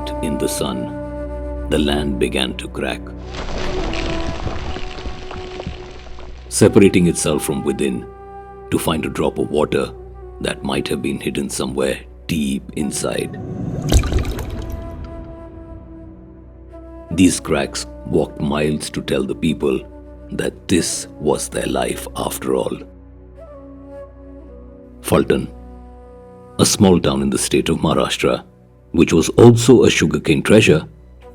moment in the sun, the land began to crack, separating itself from within to find a drop of water that might have been hidden somewhere deep inside. These cracks walked miles to tell the people that this was their life after all. Fulton, a small town in the state of Maharashtra, which was also a sugarcane treasure,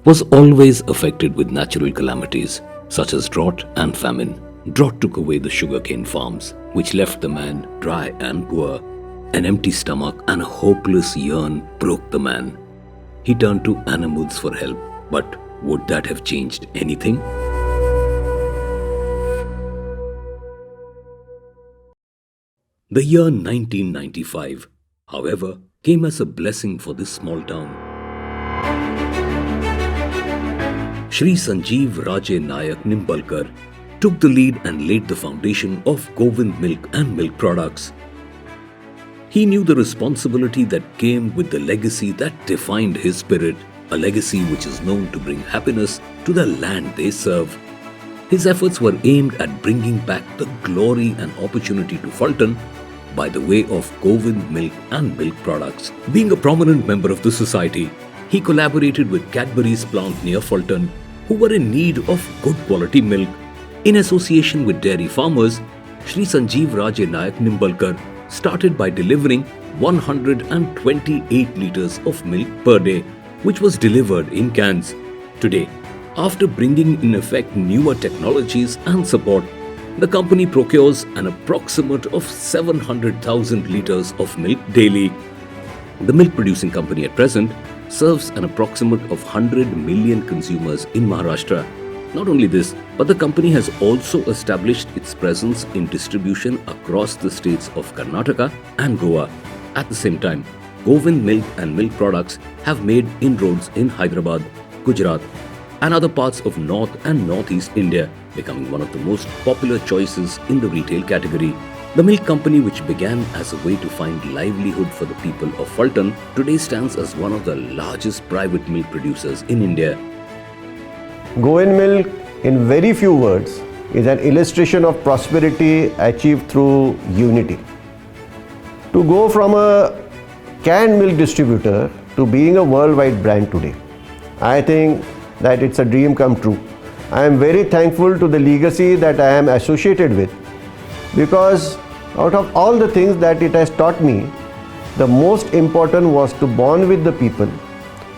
was always affected with natural calamities such as drought and famine. Drought took away the sugarcane farms, which left the man dry and poor. An empty stomach and a hopeless yearn broke the man. He turned to animals for help, but would that have changed anything? The year 1995, however, came as a blessing for this small town. Shri Sanjeev Raje Nayak Nimbalkar took the lead and laid the foundation of Govind Milk and milk products. He knew the responsibility that came with the legacy that defined his spirit, a legacy which is known to bring happiness to the land they serve. His efforts were aimed at bringing back the glory and opportunity to Fulton by the way of Govind Milk and milk products. Being a prominent member of the society, he collaborated with Cadbury's plant near Fulton, who were in need of good quality milk. In association with dairy farmers, Shri Sanjeev Raje Nayak Nimbalkar started by delivering 128 liters of milk per day, which was delivered in cans. Today, after bringing in effect newer technologies and support, the company procures an approximate of 700,000 liters of milk daily. The milk producing company at present serves an approximate of 100 million consumers in Maharashtra. Not only this, but the company has also established its presence in distribution across the states of Karnataka and Goa. At the same time, Govind Milk and milk products have made inroads in Hyderabad, Gujarat, and other parts of North and Northeast India, becoming one of the most popular choices in the retail category. The milk company, which began as a way to find livelihood for the people of Fulton, today stands as one of the largest private milk producers in India. Govind Milk, in very few words, is an illustration of prosperity achieved through unity. To go from a canned milk distributor to being a worldwide brand today, I think that it's a dream come true. I am very thankful to the legacy that I am associated with, because out of all the things that it has taught me, the most important was to bond with the people,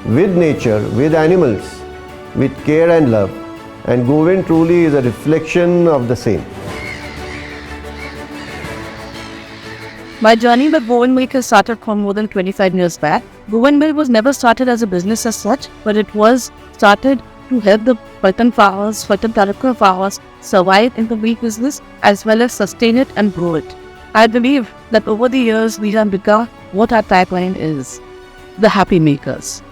with nature, with animals, with care and love, and Govind truly is a reflection of the same. My journey with Govind Milk has started from more than 25 years back. Govind Milk was never started as a business as such, but it was started to help the Fulton farmers, Fulton Talukka farmers survive in the milk business as well as sustain it and grow it. I believe that over the years we have become what our tagline is, the happy makers.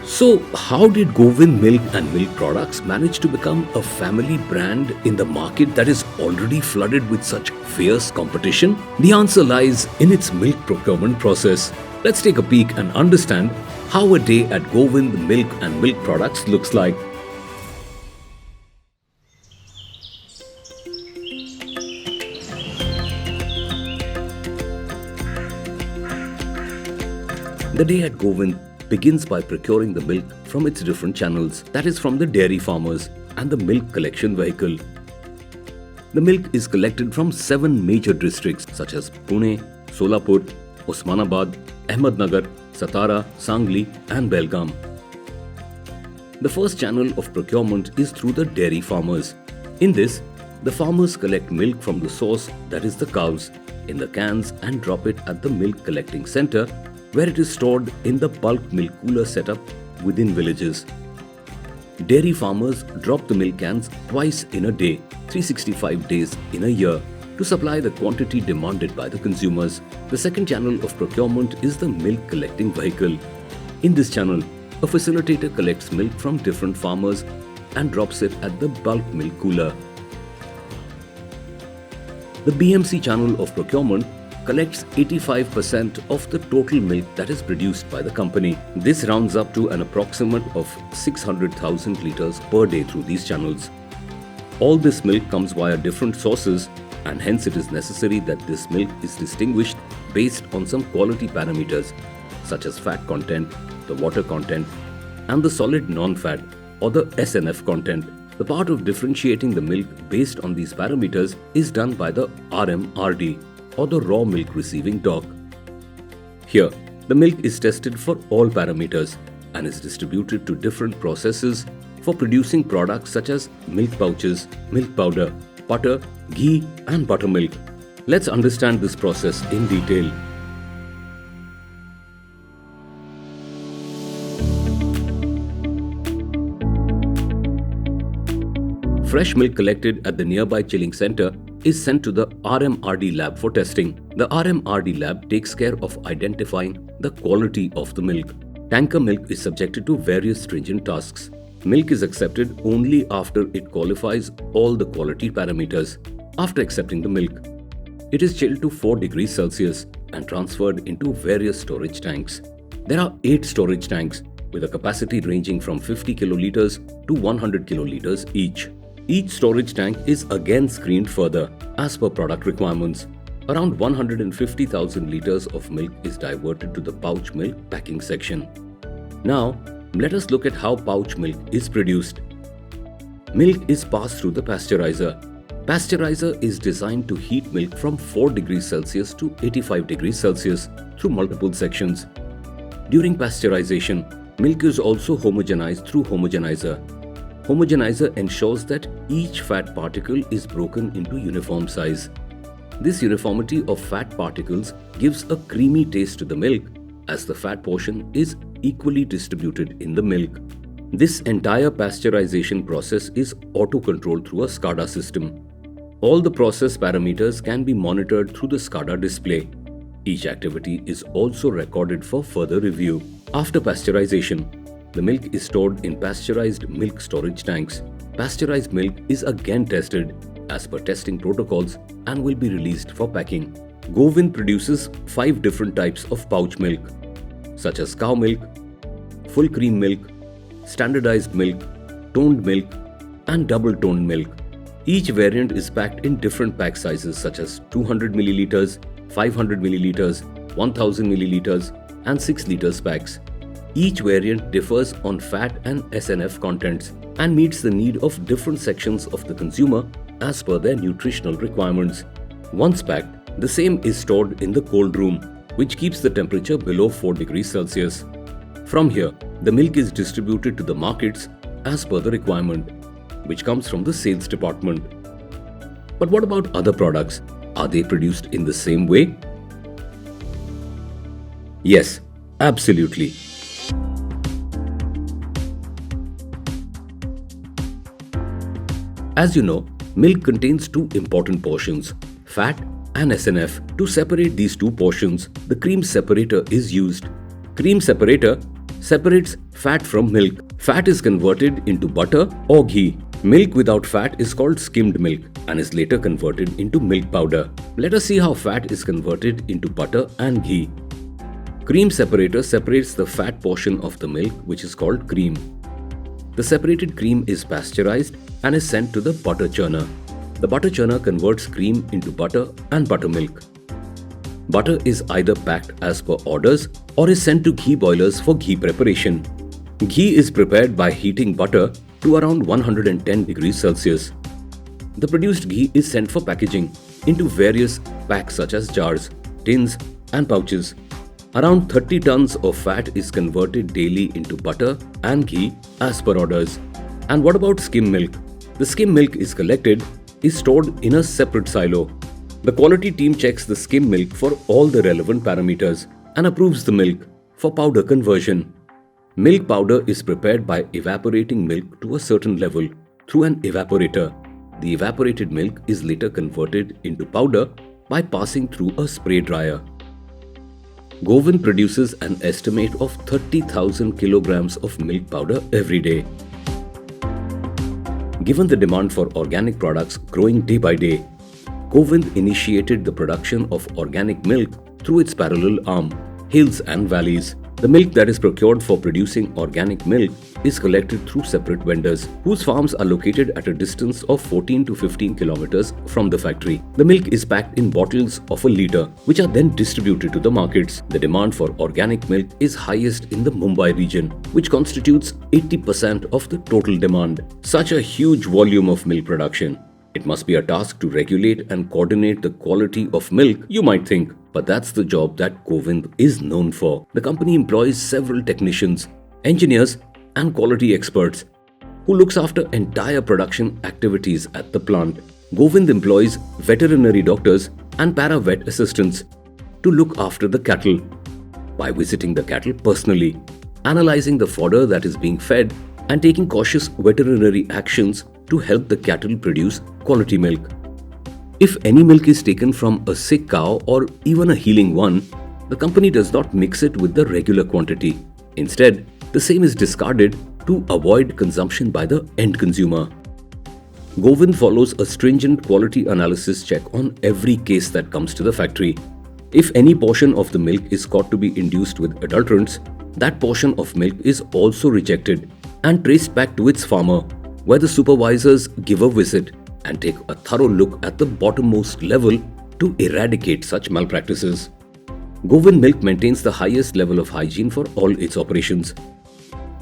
So, how did Govind Milk and milk products manage to become a family brand in the market that is already flooded with such fierce competition? The answer lies in its milk procurement process. Let's take a peek and understand how a day at Govind Milk and milk products looks like. The day at Govind begins by procuring the milk from its different channels, that is from the dairy farmers and the milk collection vehicle. The milk is collected from 7 major districts such as Pune, Solapur, Osmanabad, Ahmednagar, Satara, Sangli and Belgaum. The first channel of procurement is through the dairy farmers. In this, the farmers collect milk from the source, that is the cows, in the cans and drop it at the milk collecting center, where it is stored in the bulk milk cooler setup within villages. Dairy farmers drop the milk cans twice in a day, 365 days in a year, to supply the quantity demanded by the consumers. The second channel of procurement is the milk collecting vehicle. In this channel, a facilitator collects milk from different farmers and drops it at the bulk milk cooler. The BMC channel of procurement collects 85% of the total milk that is produced by the company. This rounds up to an approximate of 600,000 liters per day through these channels. All this milk comes via different sources, and hence it is necessary that this milk is distinguished based on some quality parameters such as fat content, the water content, and the solid non-fat or the SNF content. The part of differentiating the milk based on these parameters is done by the RMRD or the raw milk receiving dog. Here, the milk is tested for all parameters and is distributed to different processes for producing products such as milk pouches, milk powder, butter, ghee and buttermilk. Let's understand this process in detail. Fresh milk collected at the nearby chilling center is sent to the RMRD lab for testing. The RMRD lab takes care of identifying the quality of the milk. Tanker milk is subjected to various stringent tasks. Milk is accepted only after it qualifies all the quality parameters. After accepting the milk, it is chilled to 4 degrees Celsius and transferred into various storage tanks. There are 8 storage tanks with a capacity ranging from 50 kiloliters to 100 kiloliters each. Each storage tank is again screened further as per product requirements. Around 150,000 liters of milk is diverted to the pouch milk packing section. Now, let us look at how pouch milk is produced. Milk is passed through the pasteurizer. Pasteurizer is designed to heat milk from 4 degrees Celsius to 85 degrees Celsius through multiple sections. During pasteurization, milk is also homogenized through homogenizer. Homogenizer ensures that each fat particle is broken into uniform size. This uniformity of fat particles gives a creamy taste to the milk as the fat portion is equally distributed in the milk. This entire pasteurization process is auto-controlled through a SCADA system. All the process parameters can be monitored through the SCADA display. Each activity is also recorded for further review. After pasteurization, the milk is stored in pasteurized milk storage tanks. Pasteurized milk is again tested as per testing protocols and will be released for packing. Govind produces 5 different types of pouch milk, such as cow milk, full cream milk, standardized milk, toned milk, and double toned milk. Each variant is packed in different pack sizes such as 200 milliliters, 500 milliliters, 1000 milliliters, and 6 liters packs. Each variant differs on fat and SNF contents and meets the need of different sections of the consumer as per their nutritional requirements. Once packed, the same is stored in the cold room, which keeps the temperature below 4 degrees Celsius. From here, the milk is distributed to the markets as per the requirement, which comes from the sales department. But what about other products? Are they produced in the same way? Yes, absolutely. As you know, milk contains 2 important portions, fat and SNF. To separate these 2 portions, the cream separator is used. Cream separator separates fat from milk. Fat is converted into butter or ghee. Milk without fat is called skimmed milk and is later converted into milk powder. Let us see how fat is converted into butter and ghee. Cream separator separates the fat portion of the milk, which is called cream. The separated cream is pasteurized and is sent to the butter churner. The butter churner converts cream into butter and buttermilk. Butter is either packed as per orders or is sent to ghee boilers for ghee preparation. Ghee is prepared by heating butter to around 110 degrees Celsius. The produced ghee is sent for packaging into various packs such as jars, tins, and pouches. Around 30 tons of fat is converted daily into butter and ghee as per orders. And what about skim milk? The skim milk is collected, is stored in a separate silo. The quality team checks the skim milk for all the relevant parameters and approves the milk for powder conversion. Milk powder is prepared by evaporating milk to a certain level through an evaporator. The evaporated milk is later converted into powder by passing through a spray dryer. Govind produces an estimate of 30,000 kilograms of milk powder every day. Given the demand for organic products growing day by day, Govind initiated the production of organic milk through its parallel arm, hills and valleys. The milk that is procured for producing organic milk is collected through separate vendors, whose farms are located at a distance of 14 to 15 kilometers from the factory. The milk is packed in bottles of a liter, which are then distributed to the markets. The demand for organic milk is highest in the Mumbai region, which constitutes 80% of the total demand. Such a huge volume of milk production. It must be a task to regulate and coordinate the quality of milk, you might think. But that's the job that Govind is known for. The company employs several technicians, engineers, and quality experts who looks after entire production activities at the plant. Govind employs veterinary doctors and para-vet assistants to look after the cattle by visiting the cattle personally, analyzing the fodder that is being fed, and taking cautious veterinary actions to help the cattle produce quality milk. If any milk is taken from a sick cow or even a healing one, the company does not mix it with the regular quantity. Instead, the same is discarded to avoid consumption by the end consumer. Govind follows a stringent quality analysis check on every case that comes to the factory. If any portion of the milk is caught to be induced with adulterants, that portion of milk is also rejected and traced back to its farmer, where the supervisors give a visit and take a thorough look at the bottommost level to eradicate such malpractices. Govind Milk maintains the highest level of hygiene for all its operations.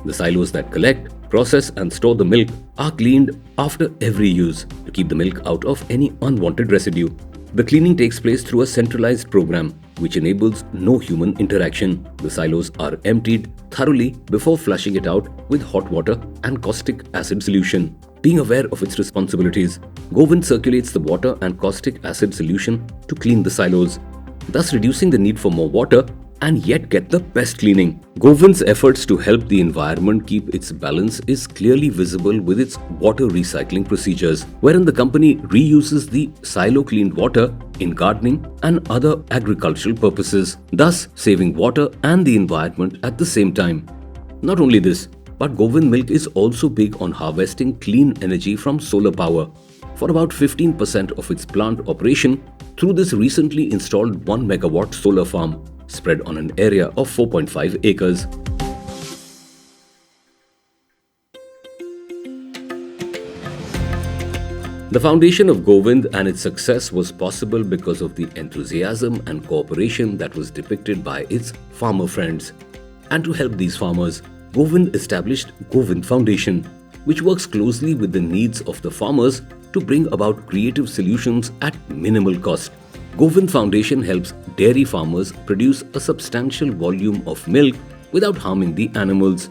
The silos that collect, process and store the milk are cleaned after every use to keep the milk out of any unwanted residue. The cleaning takes place through a centralized program which enables no human interaction. The silos are emptied thoroughly before flushing it out with hot water and caustic acid solution. Being aware of its responsibilities, Govind circulates the water and caustic acid solution to clean the silos, thus reducing the need for more water and yet get the best cleaning. Govind's efforts to help the environment keep its balance is clearly visible with its water recycling procedures, wherein the company reuses the silo-cleaned water in gardening and other agricultural purposes, thus saving water and the environment at the same time. Not only this, but Govind Milk is also big on harvesting clean energy from solar power for about 15% of its plant operation through this recently installed 1 megawatt solar farm spread on an area of 4.5 acres. The foundation of Govind and its success was possible because of the enthusiasm and cooperation that was depicted by its farmer friends. And to help these farmers, Govind established Govind Foundation, which works closely with the needs of the farmers to bring about creative solutions at minimal cost. Govind Foundation helps dairy farmers produce a substantial volume of milk without harming the animals.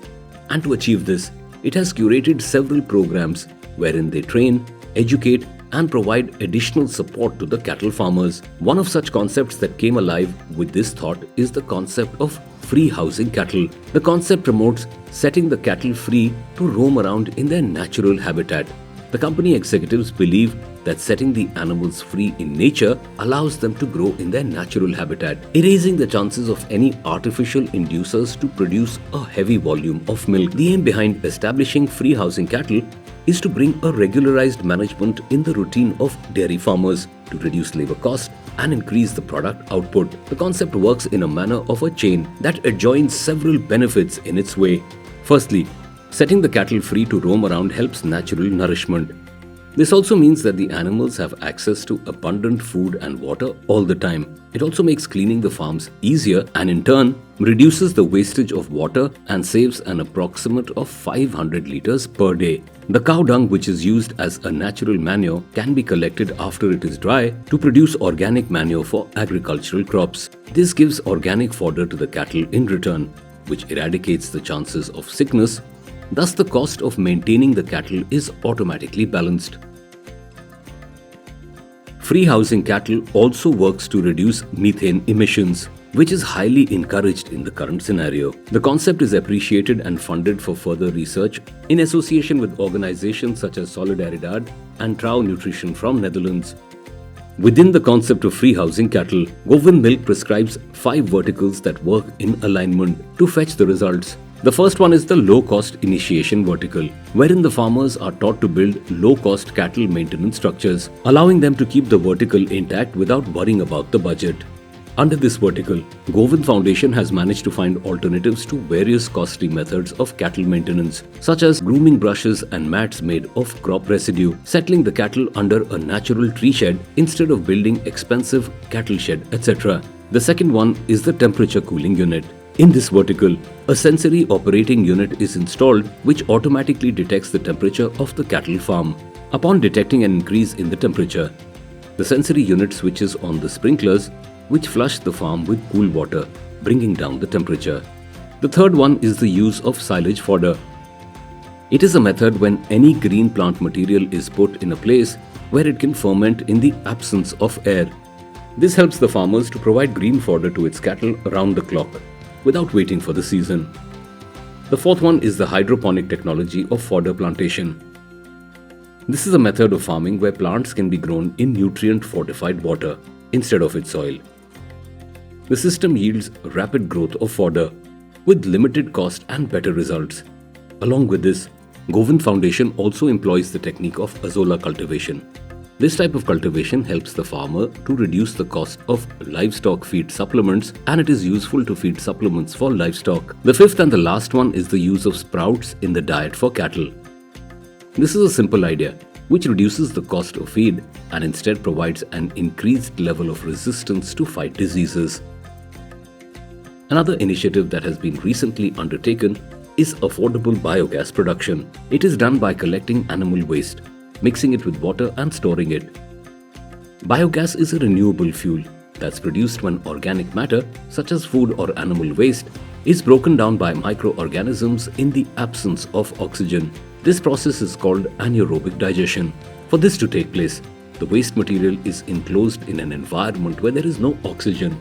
And to achieve this, it has curated several programs wherein they train, educate, and provide additional support to the cattle farmers. One of such concepts that came alive with this thought is the concept of free housing cattle. The concept promotes setting the cattle free to roam around in their natural habitat. The company executives believe that setting the animals free in nature allows them to grow in their natural habitat, erasing the chances of any artificial inducers to produce a heavy volume of milk. The aim behind establishing free housing cattle is to bring a regularized management in the routine of dairy farmers to reduce labor cost and increase the product output. The concept works in a manner of a chain that adjoins several benefits in its way. Firstly, setting the cattle free to roam around helps natural nourishment. This also means that the animals have access to abundant food and water all the time. It also makes cleaning the farms easier and in turn reduces the wastage of water and saves an approximate of 500 liters per day. The cow dung, which is used as a natural manure, can be collected after it is dry to produce organic manure for agricultural crops. This gives organic fodder to the cattle in return, which eradicates the chances of sickness. Thus, the cost of maintaining the cattle is automatically balanced. Free housing cattle also works to reduce methane emissions, which is highly encouraged in the current scenario. The concept is appreciated and funded for further research in association with organizations such as Solidaridad and Trouw Nutrition from Netherlands. Within the concept of free housing cattle, Govind Milk prescribes 5 verticals that work in alignment to fetch the results. The first one is the low-cost initiation vertical, wherein the farmers are taught to build low-cost cattle maintenance structures, allowing them to keep the vertical intact without worrying about the budget. Under this vertical, Govind Foundation has managed to find alternatives to various costly methods of cattle maintenance, such as grooming brushes and mats made of crop residue, settling the cattle under a natural tree shed instead of building expensive cattle shed, etc. The second one is the temperature cooling unit. In this vertical, a sensory operating unit is installed which automatically detects the temperature of the cattle farm. Upon detecting an increase in the temperature, the sensory unit switches on the sprinklers which flush the farm with cool water, bringing down the temperature. The third one is the use of silage fodder. It is a method when any green plant material is put in a place where it can ferment in the absence of air. This helps the farmers to provide green fodder to its cattle around the clock, without waiting for the season. The fourth one is the hydroponic technology of fodder plantation. This is a method of farming where plants can be grown in nutrient-fortified water instead of its soil. The system yields rapid growth of fodder with limited cost and better results. Along with this, Govind Foundation also employs the technique of azolla cultivation. This type of cultivation helps the farmer to reduce the cost of livestock feed supplements, and it is useful to feed supplements for livestock. The fifth and the last one is the use of sprouts in the diet for cattle. This is a simple idea which reduces the cost of feed and instead provides an increased level of resistance to fight diseases. Another initiative that has been recently undertaken is affordable biogas production. It is done by collecting animal waste, mixing it with water and storing it. Biogas is a renewable fuel that's produced when organic matter, such as food or animal waste, is broken down by microorganisms in the absence of oxygen. This process is called anaerobic digestion. For this to take place, the waste material is enclosed in an environment where there is no oxygen.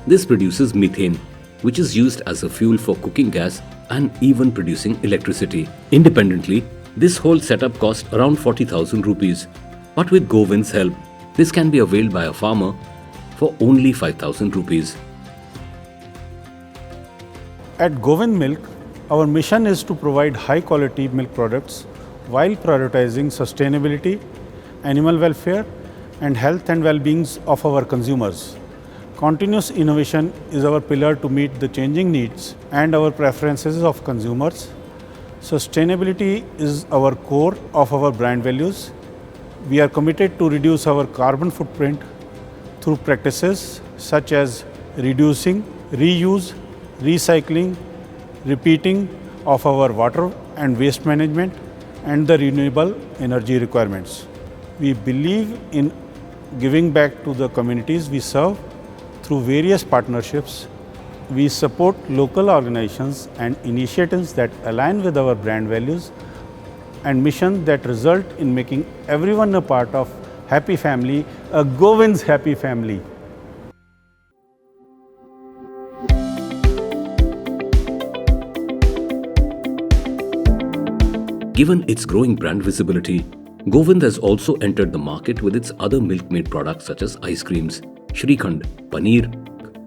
This produces methane, which is used as a fuel for cooking gas and even producing electricity. Independently, this whole setup cost around 40,000 rupees, but with Govind's help, this can be availed by a farmer for only 5,000 rupees. At Govind Milk, our mission is to provide high-quality milk products while prioritizing sustainability, animal welfare, and health and well-being of our consumers. Continuous innovation is our pillar to meet the changing needs and our preferences of consumers. Sustainability is our core of our brand values. We are committed to reduce our carbon footprint through practices such as reducing, reuse, recycling, repeating of our water and waste management, and the renewable energy requirements. We believe in giving back to the communities we serve through various partnerships. We support local organizations and initiatives that align with our brand values and mission that result in making everyone a part of happy family, a Govind's happy family. Given its growing brand visibility, Govind has also entered the market with its other milk-made products such as ice creams, Shrikhand, Paneer,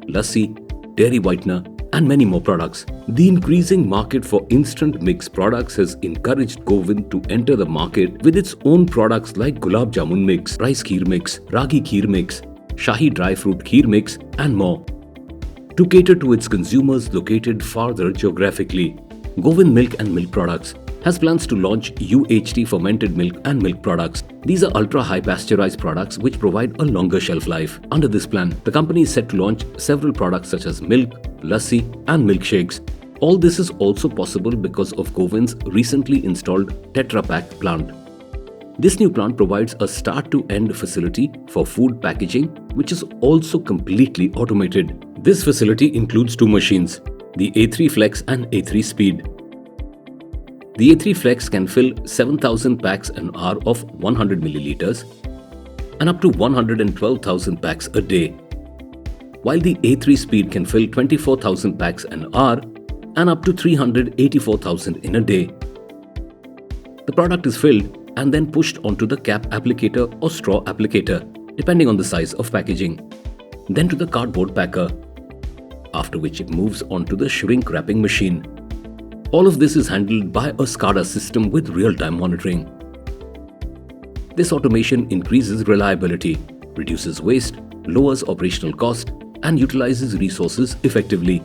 Lassi, dairy whitener, and many more products. The increasing market for instant mix products has encouraged Govind to enter the market with its own products like Gulab Jamun mix, rice kheer mix, ragi kheer mix, Shahi dry fruit kheer mix, and more. To cater to its consumers located farther geographically, Govind Milk and Milk Products has plans to launch UHT fermented milk and milk products. These are ultra-high pasteurized products which provide a longer shelf life. Under this plan, the company is set to launch several products such as milk, lassi, and milkshakes. All this is also possible because of Govind's recently installed Tetra Pak plant. This new plant provides a start-to-end facility for food packaging, which is also completely automated. This facility includes two machines, the A3 Flex and A3 Speed. The A3 Flex can fill 7,000 packs an hour of 100 milliliters and up to 112,000 packs a day, while the A3 Speed can fill 24,000 packs an hour and up to 384,000 in a day. The product is filled and then pushed onto the cap applicator or straw applicator, depending on the size of packaging, then to the cardboard packer, after which it moves onto the shrink wrapping machine. All of this is handled by a SCADA system with real-time monitoring. This automation increases reliability, reduces waste, lowers operational cost, and utilizes resources effectively.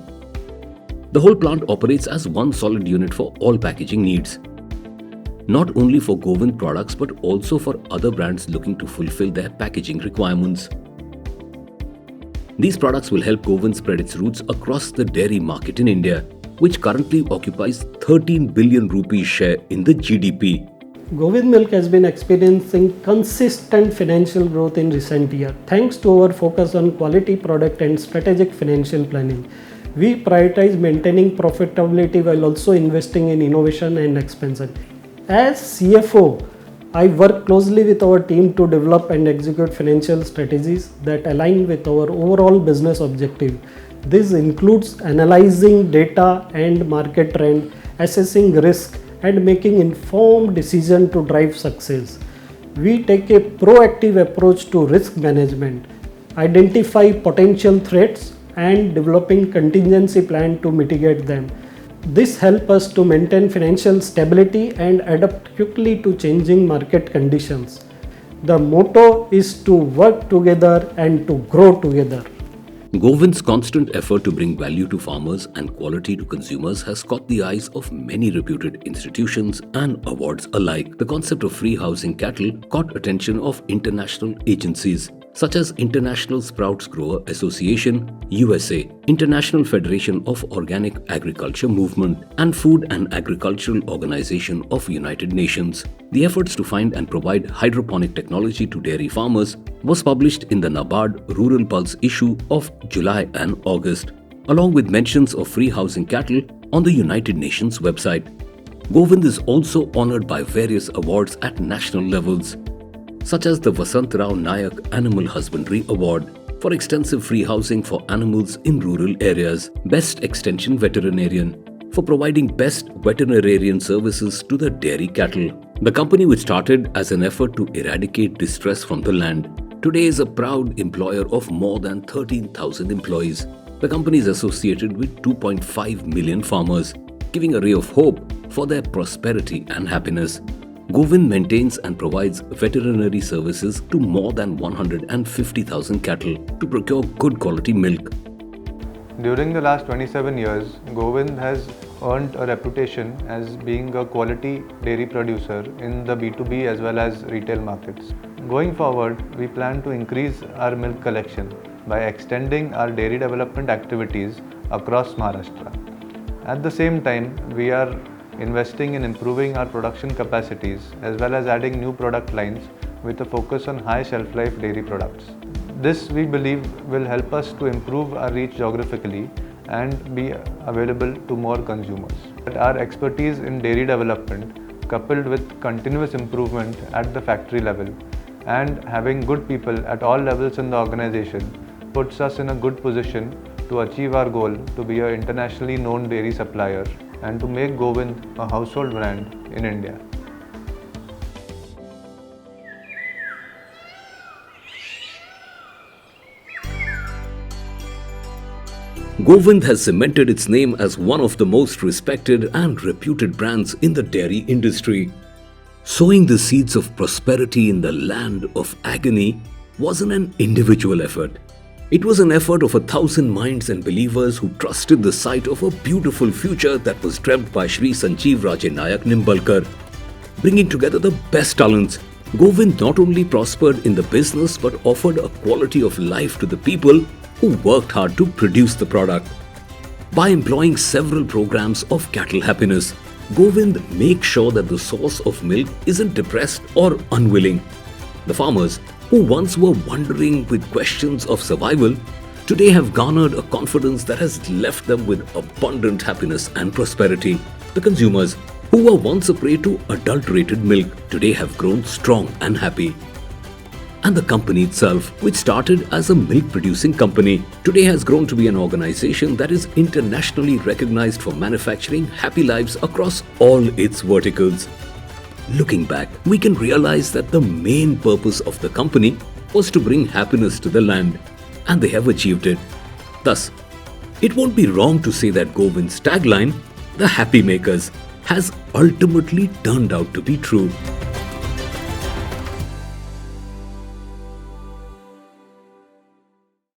The whole plant operates as one solid unit for all packaging needs. Not only for Govind products but also for other brands looking to fulfill their packaging requirements. These products will help Govind spread its roots across the dairy market in India, which currently occupies 13 billion rupees share in the GDP. Govind Milk has been experiencing consistent financial growth in recent years thanks to our focus on quality product and strategic financial planning. We prioritize maintaining profitability while also investing in innovation and expansion. As CFO, I work closely with our team to develop and execute financial strategies that align with our overall business objective. This includes analyzing data and market trend, assessing risk, and making informed decisions to drive success. We take a proactive approach to risk management, identify potential threats, and developing contingency plan to mitigate them. This helps us to maintain financial stability and adapt quickly to changing market conditions. The motto is to work together and to grow together. Govind's constant effort to bring value to farmers and quality to consumers has caught the eyes of many reputed institutions and awards alike. The concept of free housing cattle caught attention of international agencies such as International Sprouts Grower Association, USA, International Federation of Organic Agriculture Movement, and Food and Agricultural Organization of United Nations. The efforts to find and provide hydroponic technology to dairy farmers was published in the NABARD Rural Pulse issue of July and August, along with mentions of free housing cattle on the United Nations website. Govind is also honored by various awards at national levels, such as the Vasantrao Nayak Animal Husbandry Award for extensive free housing for animals in rural areas, Best Extension Veterinarian for providing best veterinarian services to the dairy cattle. The company, which started as an effort to eradicate distress from the land, today is a proud employer of more than 13,000 employees. The company is associated with 2.5 million farmers, giving a ray of hope for their prosperity and happiness. Govind maintains and provides veterinary services to more than 150,000 cattle to procure good quality milk. During the last 27 years, Govind has earned a reputation as being a quality dairy producer in the B2B as well as retail markets. Going forward, we plan to increase our milk collection by extending our dairy development activities across Maharashtra. At the same time, we are investing in improving our production capacities as well as adding new product lines with a focus on high shelf life dairy products. This, we believe, will help us to improve our reach geographically and be available to more consumers. Our expertise in dairy development, coupled with continuous improvement at the factory level and having good people at all levels in the organization, puts us in a good position to achieve our goal to be an internationally known dairy supplier and to make Govind a household brand in India. Govind has cemented its name as one of the most respected and reputed brands in the dairy industry. Sowing the seeds of prosperity in the land of agony wasn't an individual effort. It was an effort of 1,000 minds and believers who trusted the sight of a beautiful future that was dreamt by Shri Sanjeev Raje Nayak Nimbalkar. Bringing together the best talents, Govind not only prospered in the business but offered a quality of life to the people who worked hard to produce the product. By employing several programs of cattle happiness, Govind makes sure that the source of milk isn't depressed or unwilling. The farmers, who once were wondering with questions of survival, today have garnered a confidence that has left them with abundant happiness and prosperity. The consumers, who were once a prey to adulterated milk, today have grown strong and happy. And the company itself, which started as a milk-producing company, today has grown to be an organization that is internationally recognized for manufacturing happy lives across all its verticals. Looking back, we can realize that the main purpose of the company was to bring happiness to the land, and they have achieved it. Thus, it won't be wrong to say that Govind's tagline, the happy makers, has ultimately turned out to be true.